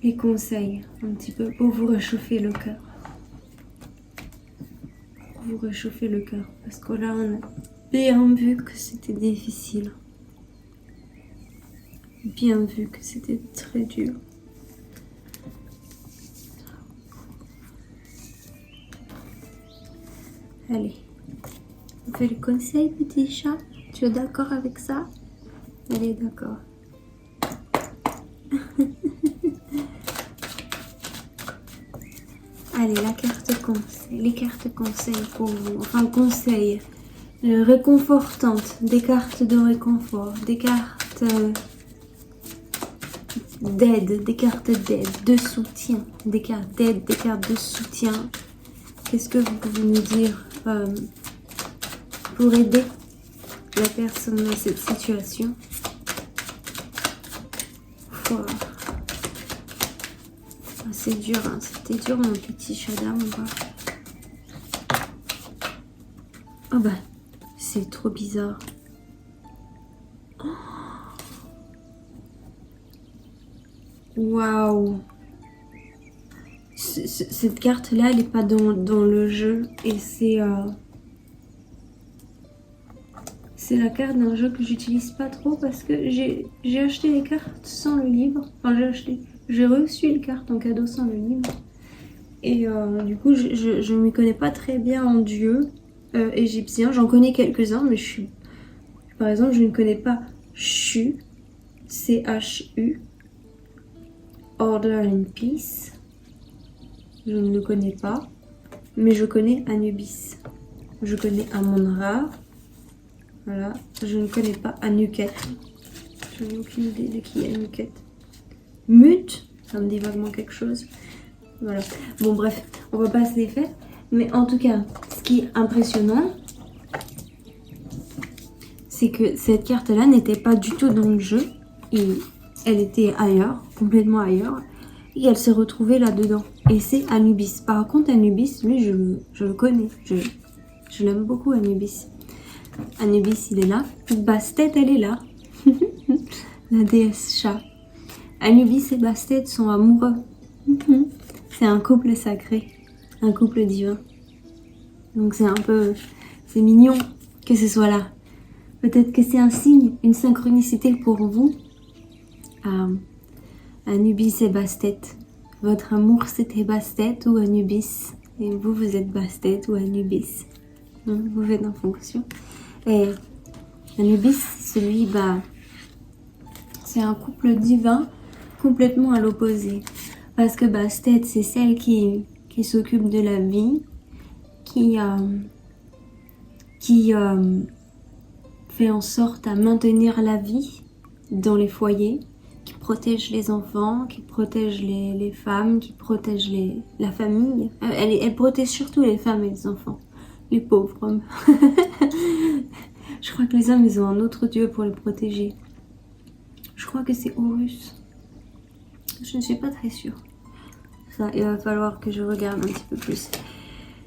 les conseils un petit peu pour vous réchauffer le cœur. Pour vous réchauffer le cœur. Parce que là, on a bien vu que c'était difficile. Bien vu que c'était très dur. Allez, on fait le conseil, petit chat. Tu es d'accord avec ça? Elle est d'accord. Allez, la carte conseil. Les cartes conseils pour vous. Enfin, conseils réconfortantes. Des cartes de réconfort. Des cartes d'aide. Des cartes d'aide, de soutien. Des cartes d'aide, des cartes de soutien. Qu'est-ce que vous pouvez nous dire pour aider la personne dans cette situation? Wow. C'est dur, hein. C'était dur mon petit chat d'âme ou pas? Oh bah, c'est trop bizarre. Waouh! Cette carte-là, elle n'est pas dans le jeu et c'est la carte d'un jeu que j'utilise pas trop parce que j'ai acheté les cartes sans le livre. Enfin, j'ai reçu les cartes en cadeau sans le livre. Et du coup, je ne m'y connais pas très bien en dieu égyptien. J'en connais quelques-uns, mais par exemple, je ne connais pas Shu, C-H-U, Order and Peace. Je ne le connais pas, mais je connais Anubis. Je connais Amon-Ra. Voilà, je ne connais pas Anuket. Je n'ai aucune idée de qui est Anuket. Mut, ça me dit vaguement quelque chose. Voilà. Bon bref, on va pas se les faire. Mais en tout cas, ce qui est impressionnant, c'est que cette carte-là n'était pas du tout dans le jeu. Et elle était ailleurs, complètement ailleurs. Et elle s'est retrouvée là-dedans. Et c'est Anubis. Par contre, Anubis, lui, je le connais. Je l'aime beaucoup, Anubis. Anubis, il est là. Bastet, elle est là. La déesse chat. Anubis et Bastet sont amoureux. C'est un couple sacré. Un couple divin. Donc c'est un peu... C'est mignon que ce soit là. Peut-être que c'est un signe, une synchronicité pour vous. Anubis et Bastet. Votre amour, c'était Bastet ou Anubis. Et vous, vous êtes Bastet ou Anubis. Vous faites en fonction. Et Anubis, celui, c'est un couple divin complètement à l'opposé. Parce que Bastet, c'est celle qui s'occupe de la vie, qui fait en sorte à maintenir la vie dans les foyers, qui protège les enfants, qui protège les femmes, qui protège la famille. Elle protège surtout les femmes et les enfants. Les pauvres hommes. Je crois que les hommes, ils ont un autre dieu pour les protéger. Je crois que c'est Horus. Je ne suis pas très sûre. Ça, il va falloir que je regarde un petit peu plus.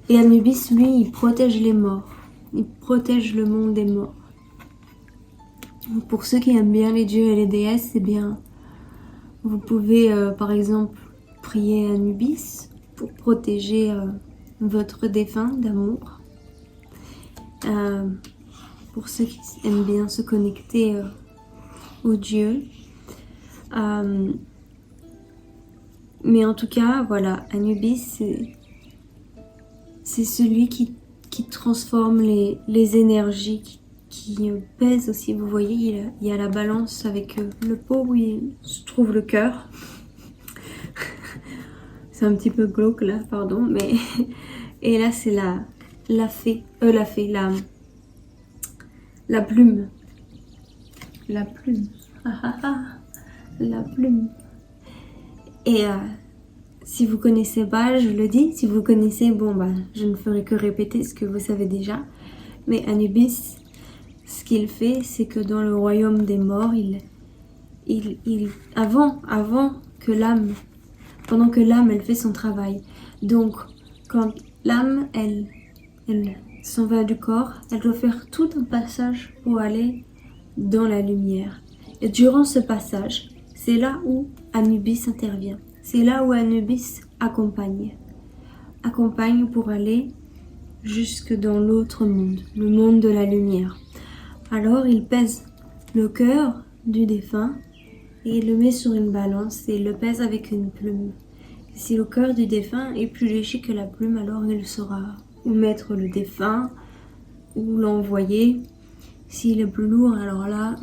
Et Anubis, lui, il protège les morts. Il protège le monde des morts. Pour ceux qui aiment bien les dieux et les déesses, eh bien, vous pouvez, par exemple, prier Anubis pour protéger votre défunt d'amour. Pour ceux qui aiment bien se connecter aux dieux. Mais en tout cas, voilà, Anubis, c'est celui qui transforme les énergies qui pèsent aussi. Vous voyez, il y a la balance avec le pot où il se trouve le cœur. C'est un petit peu glauque là, pardon, mais... Et là, c'est la plume. La plume. La plume. Et si vous connaissez pas, je le dis. Si vous connaissez, bon je ne ferai que répéter ce que vous savez déjà. Mais Anubis, ce qu'il fait, c'est que dans le royaume des morts, avant que l'âme, pendant que l'âme, elle fait son travail. Donc, quand l'âme, elle s'en va du corps, elle doit faire tout un passage pour aller dans la lumière. Et durant ce passage, c'est là où Anubis intervient. c'est là où Anubis accompagne. Accompagne pour aller jusque dans l'autre monde, le monde de la lumière. Alors il pèse le cœur du défunt et il le met sur une balance et il le pèse avec une plume. Si le cœur du défunt est plus léger que la plume, alors il saura où mettre le défunt, où l'envoyer. S'il est plus lourd, alors là,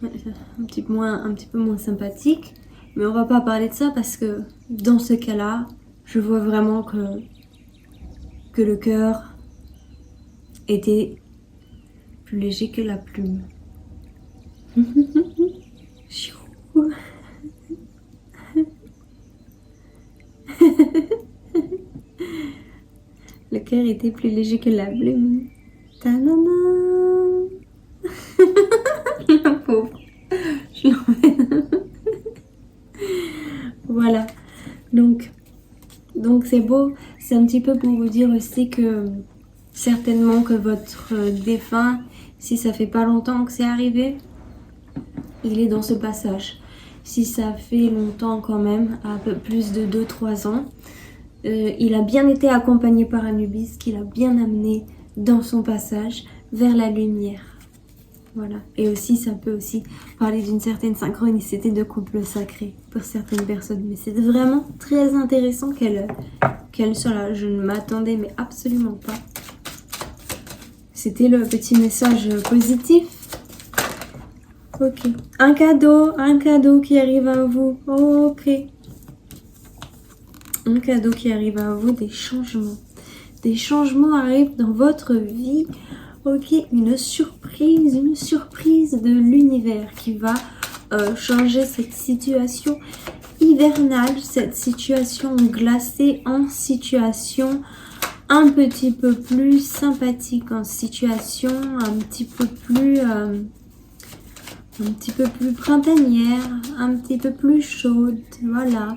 un petit peu moins sympathique. Mais on va pas parler de ça parce que dans ce cas-là, je vois vraiment que le cœur était plus léger que la plume. Le cœur était plus léger que la plume. Ta-na-na. La pauvre. Je l'emmène. Voilà. Donc c'est beau. C'est un petit peu pour vous dire aussi que certainement que votre défunt, si ça fait pas longtemps que c'est arrivé, il est dans ce passage. Si ça fait longtemps quand même, un peu plus de 2-3 ans, il a bien été accompagné par Anubis, qu'il a bien amené dans son passage vers la lumière. Voilà. Et aussi, ça peut aussi parler d'une certaine synchronicité de couple sacré pour certaines personnes. Mais c'est vraiment très intéressant qu'elle soit là. Je ne m'attendais mais absolument pas. C'était le petit message positif. Ok. Un cadeau qui arrive à vous. Ok. Un cadeau qui arrive à vous, des changements. Des changements arrivent dans votre vie. Ok, une surprise de l'univers qui va changer cette situation hivernale, cette situation glacée en situation un petit peu plus sympathique, en situation un petit peu plus printanière, un petit peu plus chaude. Voilà,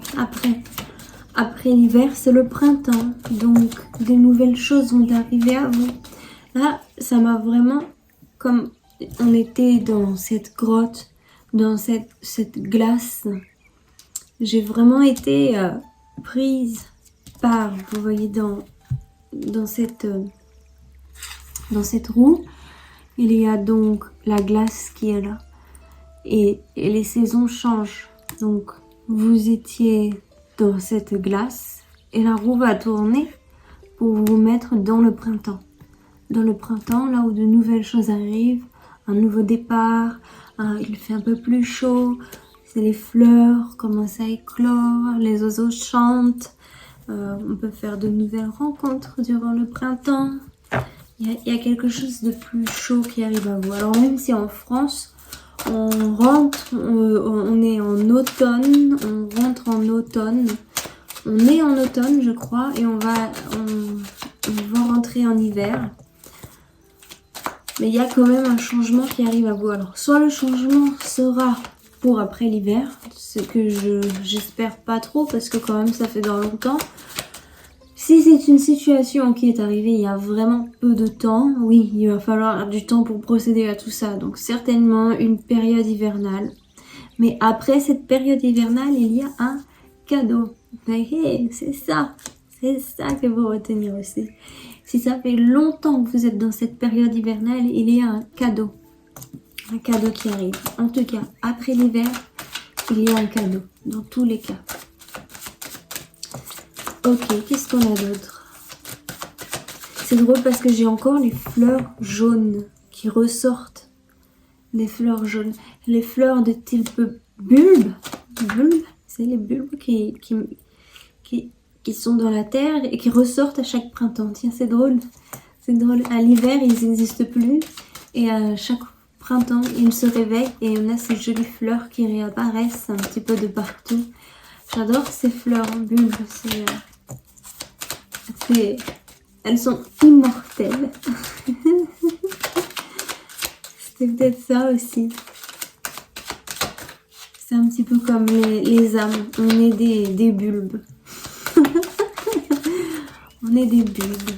après l'hiver, c'est le printemps, donc des nouvelles choses vont arriver à vous. Là, ça m'a vraiment, comme on était dans cette grotte, dans cette glace, j'ai vraiment été prise par, vous voyez, dans cette roue, il y a donc la glace qui est là. Et les saisons changent. Donc, vous étiez dans cette glace et la roue va tourner pour vous mettre dans le printemps. Dans le printemps, là où de nouvelles choses arrivent, un nouveau départ, il fait un peu plus chaud, c'est les fleurs commencent à éclore, les oiseaux chantent, on peut faire de nouvelles rencontres durant le printemps. Il y a quelque chose de plus chaud qui arrive à vous. Alors même si en France, on est en automne, on rentre en automne, on est en automne je crois, et on va rentrer en hiver. Mais il y a quand même un changement qui arrive à vous. Alors, soit le changement sera pour après l'hiver, ce que j'espère pas trop parce que quand même ça fait dans longtemps. Si c'est une situation qui est arrivée il y a vraiment peu de temps, oui, il va falloir du temps pour procéder à tout ça. Donc certainement une période hivernale. Mais après cette période hivernale, il y a un cadeau. Hey, c'est ça que vous retenir aussi. Si ça fait longtemps que vous êtes dans cette période hivernale, il y a un cadeau qui arrive. En tout cas, après l'hiver, il y a un cadeau, dans tous les cas. Ok, qu'est-ce qu'on a d'autre? C'est drôle parce que j'ai encore les fleurs jaunes qui ressortent. Les fleurs jaunes. Les fleurs de type bulbe. C'est les bulbes qui sont dans la terre et qui ressortent à chaque printemps. Tiens, c'est drôle. C'est drôle. À l'hiver, ils n'existent plus. Et à chaque printemps, ils se réveillent et on a ces jolies fleurs qui réapparaissent un petit peu de partout. J'adore ces fleurs en bulbe. Elles sont immortelles. C'était peut-être ça aussi. C'est un petit peu comme les âmes. On est des bulbes. On est des bulbes.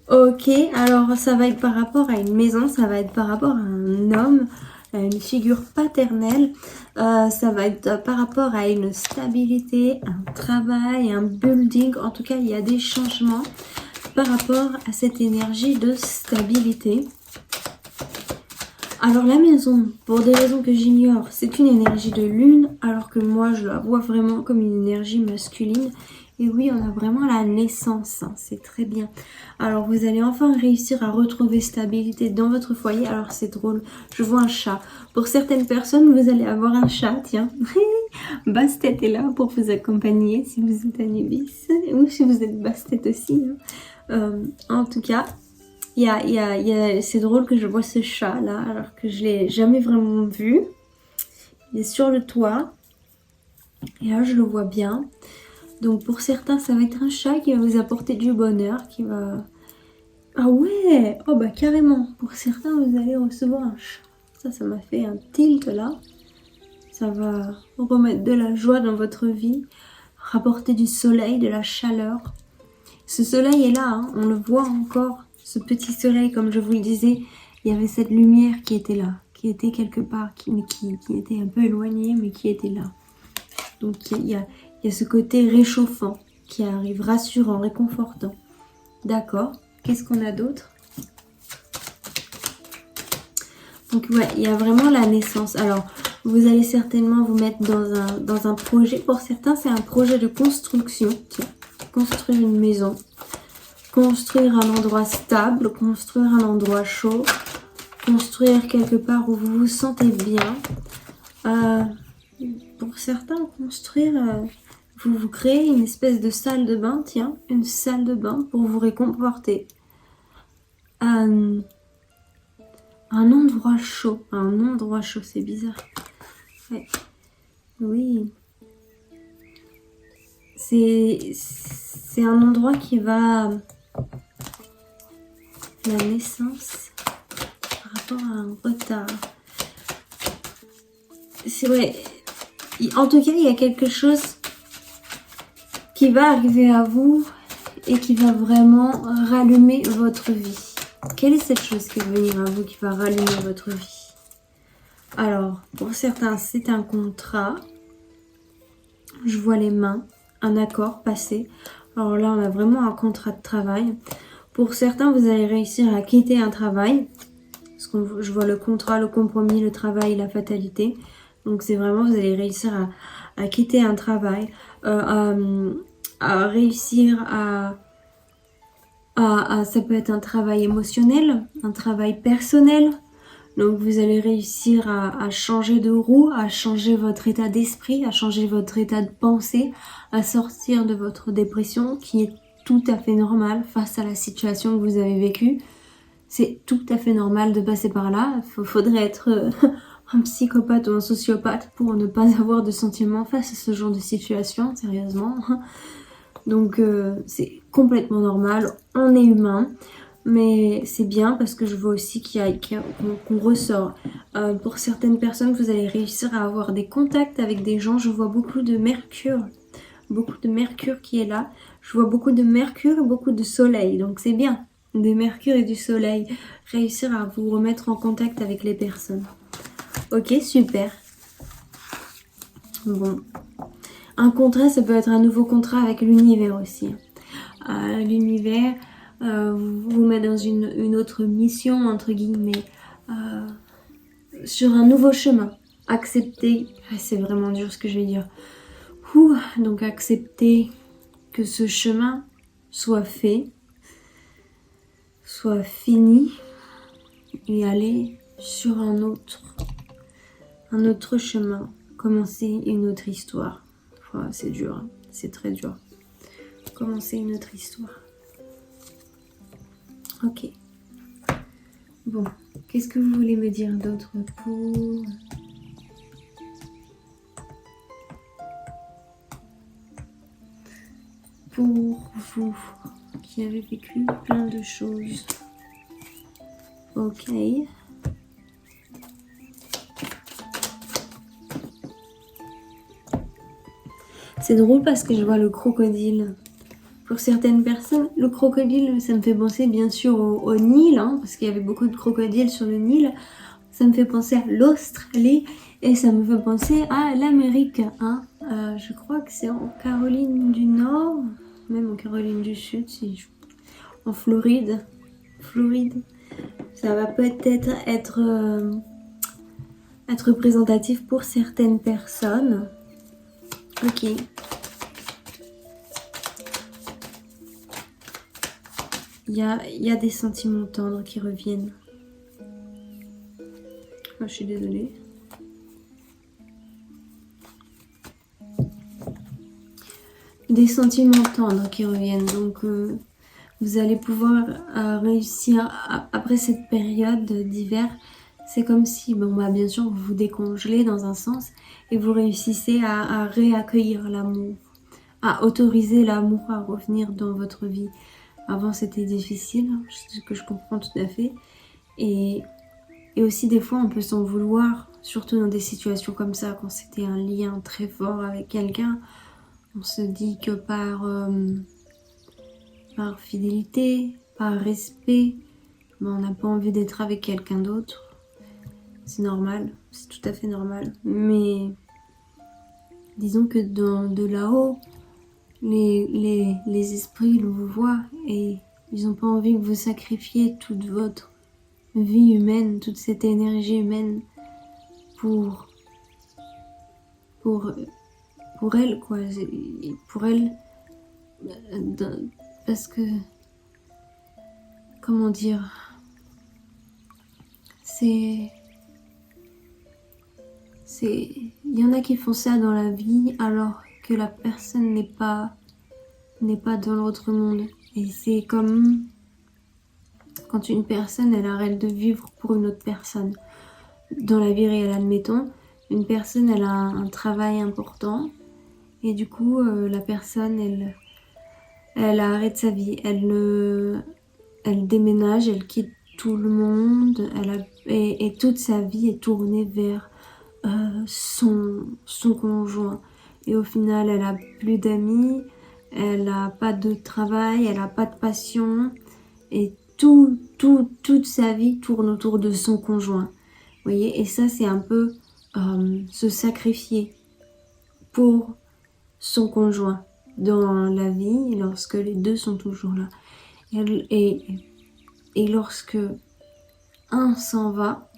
Ok, alors ça va être par rapport à une maison, ça va être par rapport à un homme. une figure paternelle. Ça va être par rapport à une stabilité, un travail, un building. En tout cas, il y a des changements par rapport à cette énergie de stabilité. Alors la maison, pour des raisons que j'ignore, c'est une énergie de lune, alors que moi je la vois vraiment comme une énergie masculine. Et oui, on a vraiment la naissance, hein, c'est très bien. Alors vous allez enfin réussir à retrouver stabilité dans votre foyer. Alors c'est drôle, je vois un chat. Pour certaines personnes, vous allez avoir un chat, tiens. Bastet est là pour vous accompagner si vous êtes Anubis, ou si vous êtes Bastet aussi. Hein. En tout cas... c'est drôle que je vois ce chat là, alors que je l'ai jamais vraiment vu. Il est sur le toit. Et là, je le vois bien. Donc pour certains, ça va être un chat qui va vous apporter du bonheur, qui va... Ah ouais! Oh bah carrément! Pour certains, vous allez recevoir un chat. Ça m'a fait un tilt là. Ça va remettre de la joie dans votre vie, rapporter du soleil, de la chaleur. Ce soleil est là, hein, on le voit encore. Ce petit soleil, comme je vous le disais, il y avait cette lumière qui était là, qui était quelque part, qui était un peu éloignée, mais qui était là. Donc il y a ce côté réchauffant qui arrive, rassurant, réconfortant. D'accord. Qu'est-ce qu'on a d'autre? Donc ouais, il y a vraiment la naissance. Alors, vous allez certainement vous mettre dans un projet. Pour certains, c'est un projet de construction. Tiens, construire une maison. Construire un endroit stable, construire un endroit chaud, construire quelque part où vous vous sentez bien. Pour certains, construire, vous créez une espèce de salle de bain, tiens, une salle de bain pour vous réconforter. Un endroit chaud, c'est bizarre. Ouais. Oui. C'est un endroit qui va... La naissance par rapport à un retard. C'est vrai. En tout cas, il y a quelque chose qui va arriver à vous et qui va vraiment rallumer votre vie. Quelle est cette chose qui va venir à vous, qui va rallumer votre vie? Alors, pour certains, c'est un contrat. Je vois les mains, un accord passé. Alors là, on a vraiment un contrat de travail. Pour certains, vous allez réussir à quitter un travail. Parce que je vois le contrat, le compromis, le travail, la fatalité. Donc c'est vraiment, vous allez réussir à quitter un travail, à réussir ça peut être un travail émotionnel, un travail personnel. Donc vous allez réussir à changer de roue, à changer votre état d'esprit, à changer votre état de pensée, à sortir de votre dépression qui est tout à fait normal face à la situation que vous avez vécue. C'est tout à fait normal de passer par là. Il faudrait être un psychopathe ou un sociopathe pour ne pas avoir de sentiments face à ce genre de situation, sérieusement. Donc c'est complètement normal, on est humain. Mais c'est bien parce que je vois aussi qu'on ressort. Pour certaines personnes, vous allez réussir à avoir des contacts avec des gens. Je vois beaucoup de Mercure. Beaucoup de Mercure qui est là. Je vois beaucoup de Mercure et beaucoup de Soleil. Donc c'est bien. Des Mercure et du Soleil. Réussir à vous remettre en contact avec les personnes. Ok, super. Bon. Un contrat, ça peut être un nouveau contrat avec l'univers aussi. L'univers vous met dans une autre mission, entre guillemets. Sur un nouveau chemin. Accepter. C'est vraiment dur ce que je vais dire. Donc accepter que ce chemin soit fait, soit fini et aller sur un autre chemin, commencer une autre histoire. C'est dur, hein. C'est très dur. Commencer une autre histoire. Ok. Bon, qu'est-ce que vous voulez me dire d'autre pour vous qui avez vécu plein de choses? Ok. C'est drôle parce que je vois le crocodile. Pour certaines personnes, le crocodile, ça me fait penser bien sûr au Nil, hein, parce qu'il y avait beaucoup de crocodiles sur le Nil. ça me fait penser à l'Australie et ça me fait penser à l'Amérique. Hein. Je crois que c'est en Caroline du Nord, même en Caroline du Sud, en Floride. Ça va peut-être être représentatif pour certaines personnes. Ok. Il y a des sentiments tendres qui reviennent. Oh, je suis désolée. Des sentiments tendres qui reviennent. Donc, vous allez pouvoir réussir après cette période d'hiver. C'est comme si, bon, bah, bien sûr, vous vous décongelez dans un sens et vous réussissez à réaccueillir l'amour, à autoriser l'amour à revenir dans votre vie. Avant, c'était difficile, ce que je comprends tout à fait. Et aussi, des fois, on peut s'en vouloir, surtout dans des situations comme ça, quand c'était un lien très fort avec quelqu'un. On se dit que par fidélité, par respect, ben, on n'a pas envie d'être avec quelqu'un d'autre. C'est normal, c'est tout à fait normal. Mais disons que de là-haut, les esprits vous voient et ils n'ont pas envie que vous sacrifiez toute votre vie humaine, toute cette énergie humaine pour elle, quoi. Pour elle, parce que, comment dire, il y en a qui font ça dans la vie alors que la personne n'est pas dans l'autre monde. Et c'est comme quand une personne, elle arrête de vivre pour une autre personne. Dans la vie réelle, admettons, une personne, elle a un travail important et du coup, la personne, elle arrête sa vie. Elle déménage, elle quitte tout le monde et toute sa vie est tournée vers son conjoint. Et au final, elle a plus d'amis, elle a pas de travail, elle a pas de passion et toute sa vie tourne autour de son conjoint. Vous voyez, et ça, c'est un peu se sacrifier pour son conjoint dans la vie lorsque les deux sont toujours là. Et lorsque un s'en va,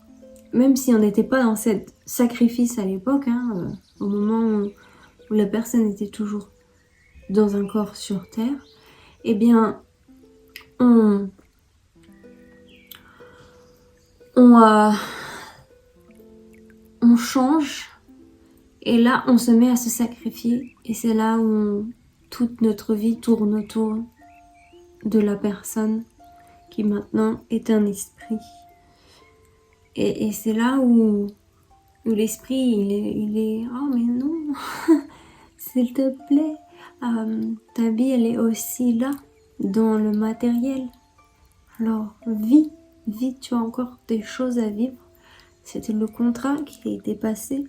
même si on n'était pas dans cette sacrifice à l'époque, hein, au moment où la personne était toujours dans un corps sur terre, eh bien, on change et là, on se met à se sacrifier et c'est là où toute notre vie tourne autour de la personne qui maintenant est un esprit. Et c'est là où l'esprit, il est oh mais non, s'il te plaît, ta vie, elle est aussi là, dans le matériel. Alors, vis, tu as encore des choses à vivre. C'était le contrat qui a été passé.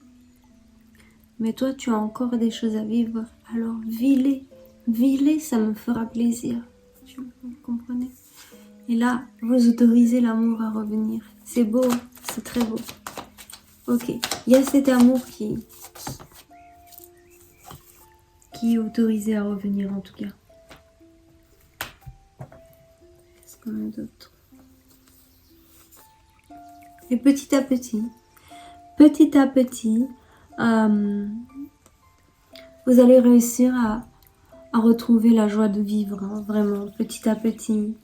Mais toi, tu as encore des choses à vivre. Alors, vis-les, ça me fera plaisir. Vous comprenez? Et là, vous autorisez l'amour à revenir. C'est beau, c'est très beau. Ok, il y a cet amour qui est autorisé à revenir en tout cas. Qu'est-ce qu'on a d'autre? Et petit à petit, vous allez réussir à retrouver la joie de vivre, hein, vraiment, petit à petit.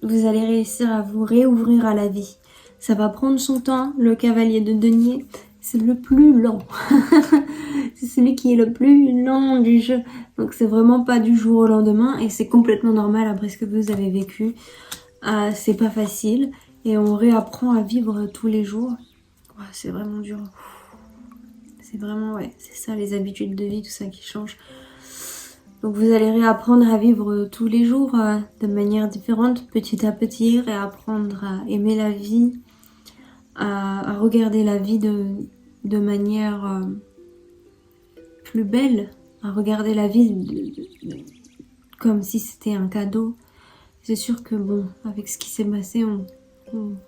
Vous allez réussir à vous réouvrir à la vie. Ça va prendre son temps. Le cavalier de denier, c'est le plus lent. C'est celui qui est le plus lent du jeu. Donc c'est vraiment pas du jour au lendemain et c'est complètement normal après ce que vous avez vécu. C'est pas facile et on réapprend à vivre tous les jours. Ouais, c'est vraiment dur. C'est vraiment, ouais, c'est ça les habitudes de vie, tout ça qui change. Donc vous allez réapprendre à vivre tous les jours de manière différente, petit à petit, réapprendre à aimer la vie, à regarder la vie de manière plus belle, à regarder la vie comme si c'était un cadeau C'est sûr que bon, avec ce qui s'est passé, on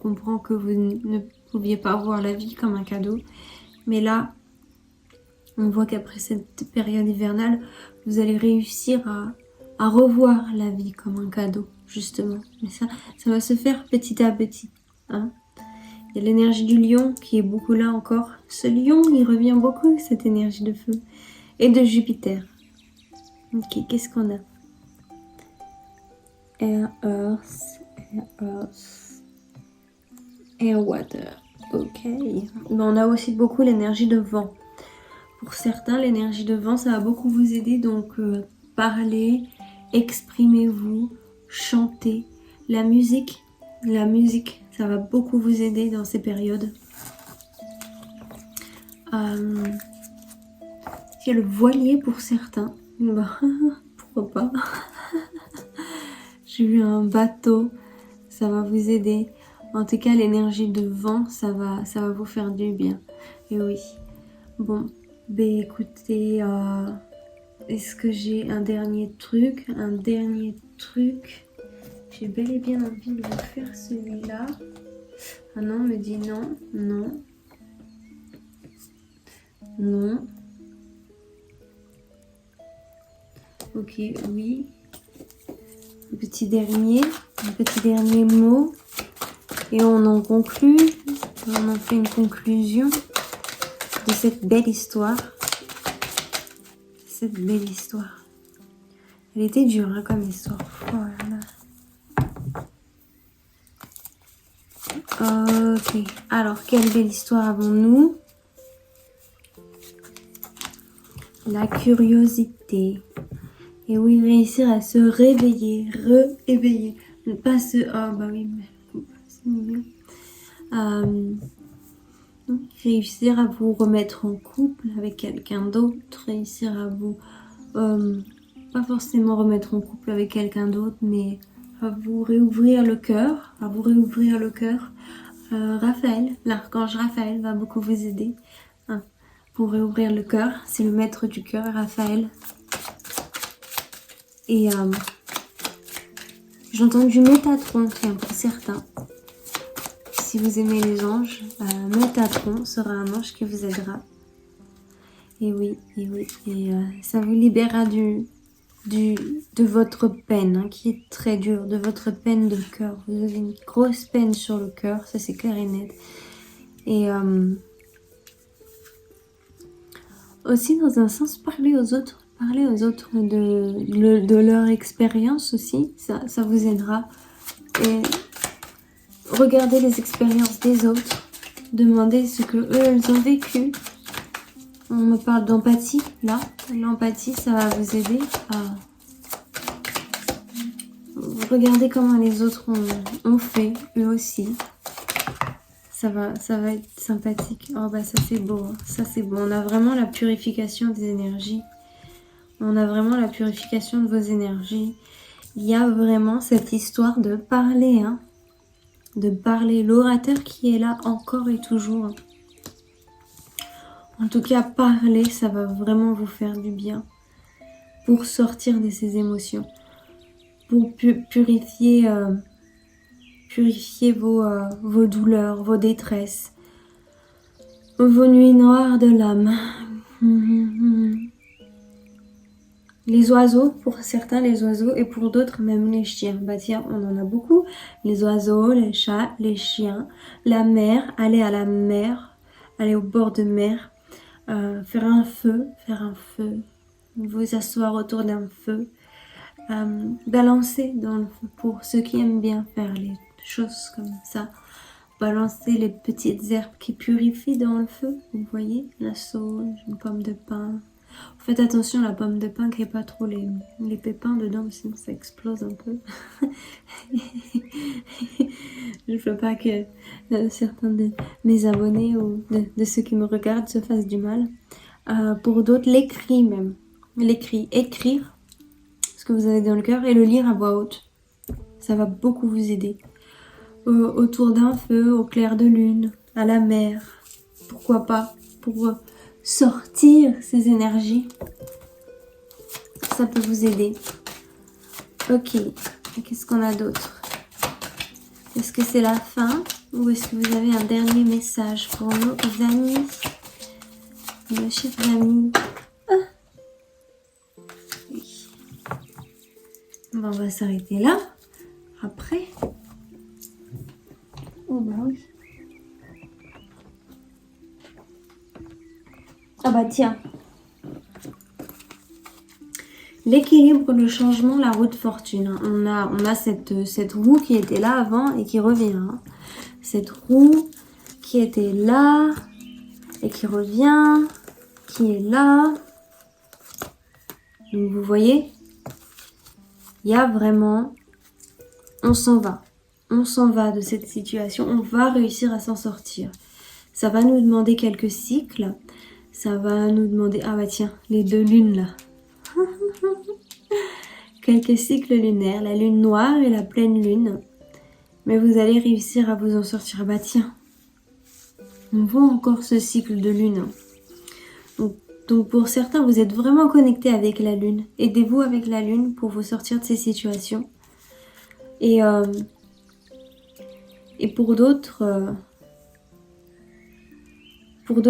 comprend que vous ne pouviez pas voir la vie comme un cadeau. Mais là, on voit qu'après cette période hivernale, vous allez réussir à revoir la vie comme un cadeau, justement. Mais ça va se faire petit à petit. Hein. Il y a l'énergie du lion qui est beaucoup là encore. Ce lion, il revient beaucoup, cette énergie de feu. Et de Jupiter. Ok, qu'est-ce qu'on a? Air, Earth, Air, Water. Ok. Mais on a aussi beaucoup l'énergie de vent. Pour certains, l'énergie de vent, ça va beaucoup vous aider. Donc, parlez, exprimez-vous, chantez. La musique, ça va beaucoup vous aider dans ces périodes. Il y a le voilier pour certains. Bah, pourquoi pas. J'ai vu un bateau, ça va vous aider. En tout cas, l'énergie de vent, ça va vous faire du bien. Et oui. Bon, ben écoutez, est-ce que j'ai un dernier truc? J'ai bel et bien envie de vous faire celui-là. Ah non, on me dit non, non. Non. Ok, oui. Un petit dernier mot. Et on en conclut. On en fait une conclusion de cette belle histoire. Elle était dure hein, comme histoire. Voilà. Ok. Alors, quelle belle histoire avons-nous? La curiosité. Et oui, réussir à se réveiller, réveiller. Pas se... Oh, bah oui, mais c'est mignon. Réussir à vous remettre en couple avec quelqu'un d'autre. Réussir à vous... pas forcément remettre en couple avec quelqu'un d'autre, mais à vous réouvrir le cœur. Raphaël, l'archange Raphaël va beaucoup vous aider. Hein, pour réouvrir le cœur. C'est le maître du cœur, Raphaël. Et j'ai entendu Métatron, tiens, pour certains. Si vous aimez les anges, Métatron sera un ange qui vous aidera. Et oui. Et ça vous libérera de votre peine, hein, qui est très dure, de votre peine de cœur. Vous avez une grosse peine sur le cœur, ça c'est clair et net. Et aussi, dans un sens, parler aux autres de leur expérience aussi, ça vous aidera. Et regardez les expériences des autres, demandez ce que eux elles ont vécu. On me parle d'empathie, là. L'empathie, ça va vous aider à regarder comment les autres ont fait, eux aussi. Ça va être sympathique. Oh bah ça c'est beau, hein. Ça c'est beau. On a vraiment la purification des énergies. On a vraiment la purification de vos énergies. Il y a vraiment cette histoire de parler, hein. De parler. L'orateur qui est là encore et toujours. En tout cas, parler, ça va vraiment vous faire du bien. Pour sortir de ces émotions. Pour purifier vos douleurs, vos détresses, vos nuits noires de l'âme. Les oiseaux, pour certains les oiseaux et pour d'autres même les chiens. Bah tiens, on en a beaucoup. Les oiseaux, les chats, les chiens, la mer, aller à la mer, aller au bord de mer, faire un feu, vous asseoir autour d'un feu. Balancer dans le feu pour ceux qui aiment bien faire les choses comme ça. Balancer les petites herbes qui purifient dans le feu. Vous voyez, la sauge, une pomme de pin. Faites attention à la pomme de pin qu'il n'y ait pas trop les pépins dedans, sinon ça explose un peu. Je ne veux pas que certains de mes abonnés ou de ceux qui me regardent se fassent du mal. Pour d'autres, l'écrit même. Écrire ce que vous avez dans le cœur et le lire à voix haute. Ça va beaucoup vous aider. Autour d'un feu, au clair de lune, à la mer. Pourquoi pas? Pour sortir ces énergies. Ça peut vous aider. Ok. Qu'est-ce qu'on a d'autre? Est-ce que c'est la fin ou est-ce que vous avez un dernier message pour nos amis, nos chers amis? Oui. Bon, on va s'arrêter là. Après. Oh bah oui. Ah bah tiens. L'équilibre, le changement, la roue de fortune. On a cette roue qui était là avant et qui revient. Cette roue qui était là et qui revient, qui est là. Donc vous voyez, il y a vraiment, on s'en va. On s'en va de cette situation, on va réussir à s'en sortir. Ça va nous demander quelques cycles. Ça va nous demander, ah bah tiens, les 2 lunes là. Quelques cycles lunaires, la lune noire et la pleine lune. Mais vous allez réussir à vous en sortir. Bah tiens, on voit encore ce cycle de lune. Donc pour certains, vous êtes vraiment connectés avec la lune. Aidez-vous avec la lune pour vous sortir de ces situations. Et pour d'autres,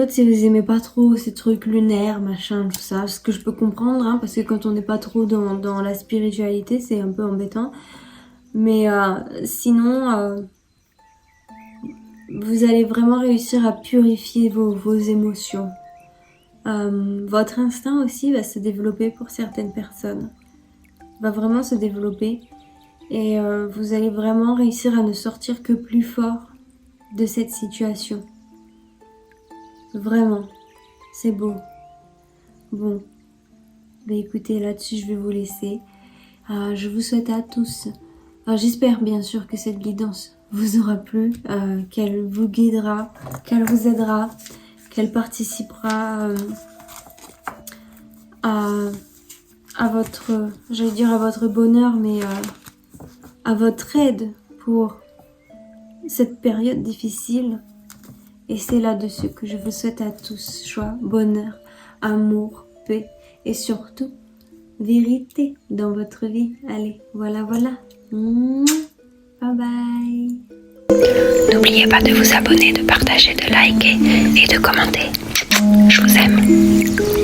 si vous aimez pas trop ces trucs lunaires, machin, tout ça, ce que je peux comprendre, hein, parce que quand on n'est pas trop dans la spiritualité, c'est un peu embêtant. Mais sinon, vous allez vraiment réussir à purifier vos émotions. Votre instinct aussi va se développer pour certaines personnes. Va vraiment se développer. Et vous allez vraiment réussir à ne sortir que plus fort de cette situation. Vraiment, c'est beau. Bon, bah écoutez, là-dessus je vais vous laisser. Je vous souhaite à tous, j'espère bien sûr que cette guidance vous aura plu, qu'elle vous guidera, qu'elle vous aidera, qu'elle participera à votre, j'allais dire à votre bonheur, mais à votre aide pour cette période difficile. Et c'est là-dessus que je vous souhaite à tous joie, bonheur, amour, paix et surtout vérité dans votre vie. Allez, voilà. Bye bye. N'oubliez pas de vous abonner, de partager, de liker et de commenter. Je vous aime.